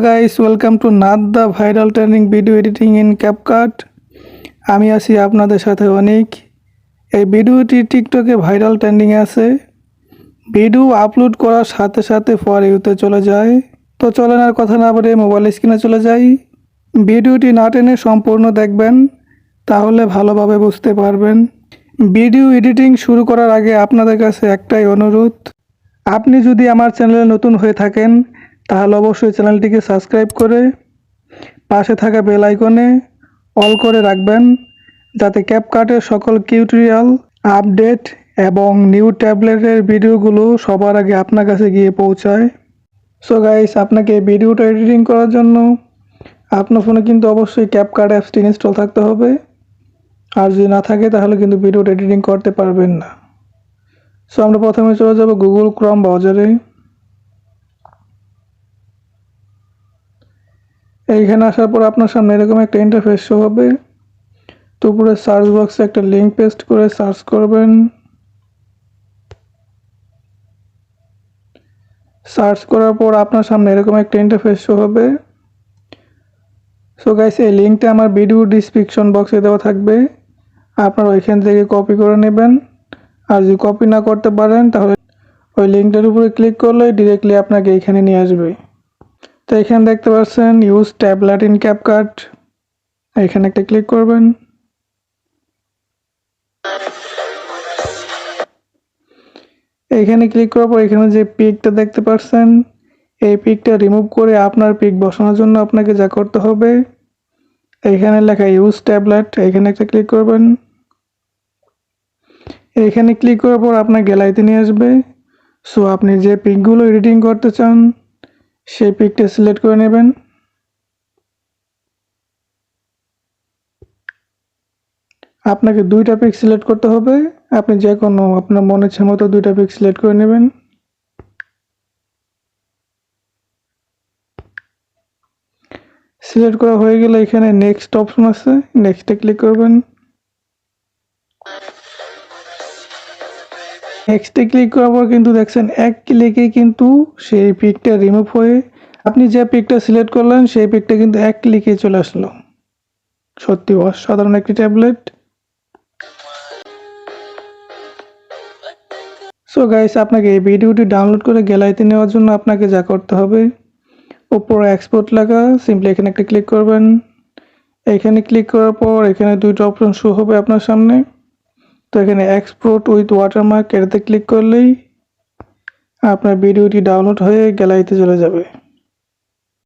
Guys, welcome to Nath the viral trending video editing in CapCut. আমি আছি আপনাদের সাথে অনিক। এই ভিডিওটি টিকটকে ভাইরাল ট্রেন্ডিংয়ে আছে। ভিডিও আপলোড করার সাথে সাথে ফর ইউতে চলে যায়। তো চলেন আর কথা না বলে মোবাইল স্ক্রিনে চলে যাই। ভিডিওটি না টেনে সম্পূর্ণ দেখবেন, তাহলে ভালোভাবে বুঝতে পারবেন। ভিডিও এডিটিং শুরু করার আগে আপনাদের কাছে একটাই অনুরোধ, আপনি যদি আমার চ্যানেলে নতুন হয়ে থাকেন তাহলে অবশ্যই চ্যানেলটিকে সাবস্ক্রাইব করে পাশে থাকা বেল আইকনে অল করে রাখবেন, যাতে ক্যাপকাটের সকল টিউটোরিয়াল, আপডেট এবং নিউ ট্যাবলেটের ভিডিওগুলো সবার আগে আপনার কাছে গিয়ে পৌঁছায়। সো গাইস, আপনাকে এই ভিডিওটা এডিটিং করার জন্য আপনার ফোনে কিন্তু অবশ্যই ক্যাপকাট অ্যাপসটি ইনস্টল থাকতে হবে। আর যদি না থাকে তাহলে কিন্তু ভিডিওটা এডিটিং করতে পারবেন না। সো আমরা প্রথমে চলে যাব গুগল ক্রোম ব্রাউজারে। এইখানে আসার পর আপনার সামনে এরকম একটা ইন্টারফেস শো হবে। তো উপরে সার্চ বক্সে একটা লিঙ্ক পেস্ট করে সার্চ করবেন। সার্চ করার পর আপনার সামনে এরকম একটা ইন্টারফেস শো হবে। সো গাইস, এই লিঙ্কটা আমার ভিডিও ডিসক্রিপশন বক্সে দেওয়া থাকবে, আপনারা ওইখান থেকে কপি করে নেবেন। আর যদি কপি না করতে পারেন তাহলে ওই লিঙ্কটার উপরে ক্লিক করলে ডিরেক্টলি আপনাকে এইখানে নিয়ে আসবে। তো এখানে দেখতে পাচ্ছেন ইউজ ট্যাবলেট ইন ক্যাপকাট, এখানে একটা ক্লিক করবেন। এইখানে ক্লিক করার পর এখানে যে পিকটা দেখতে পাচ্ছেন, এই পিকটা রিমুভ করে আপনার পিক বসানোর জন্য আপনাকে যা করতে হবে, এইখানে লেখা ইউজ ট্যাবলেট, এখানে একটা ক্লিক করবেন। এইখানে ক্লিক করার পর আপনার গ্যালারিতে নিয়ে আসবে। সো আপনি যে পিকগুলো এডিটিং করতে চান সেই পিকটা সিলেক্ট করে নেবেন। আপনাকে দুইটা পিক সিলেক্ট করতে হবে, আপনি যে কোনো আপনার মনের ইচ্ছা মতো দুইটা পিক সিলেক্ট করে নেবেন। সিলেক্ট করা হয়ে গেলে এখানে নেক্সট অপশন আছে, নেক্সটে ক্লিক করবেন। নেক্সটে ক্লিক করার পর কিন্তু দেখছেন এক ক্লিকে কিন্তু সেই পিকটা রিমুভ হয়ে আপনি যে পিকটা সিলেক্ট করলেন সেই পিকটা কিন্তু এক ক্লিকে চলে আসলো। সত্যি অসাধারণ একটি ট্যাবলেট। সো গাইস, আপনাকে এই ভিডিওটি ডাউনলোড করে গ্যালারিতে নেওয়ার জন্য আপনাকে যা করতে হবে, উপরে এক্সপোর্ট লেখা, সিম্পলি এখানে একটা ক্লিক করবেন। এখানে ক্লিক করার পর এখানে দুইটা অপশন শো হবে আপনার সামনে। তো এখানে এক্সপোর্ট উইথ ওয়াটারমার্ক, এটাতে ক্লিক করলেই আপনার ভিডিওটি ডাউনলোড হয়ে গ্যালারিতে চলে যাবে।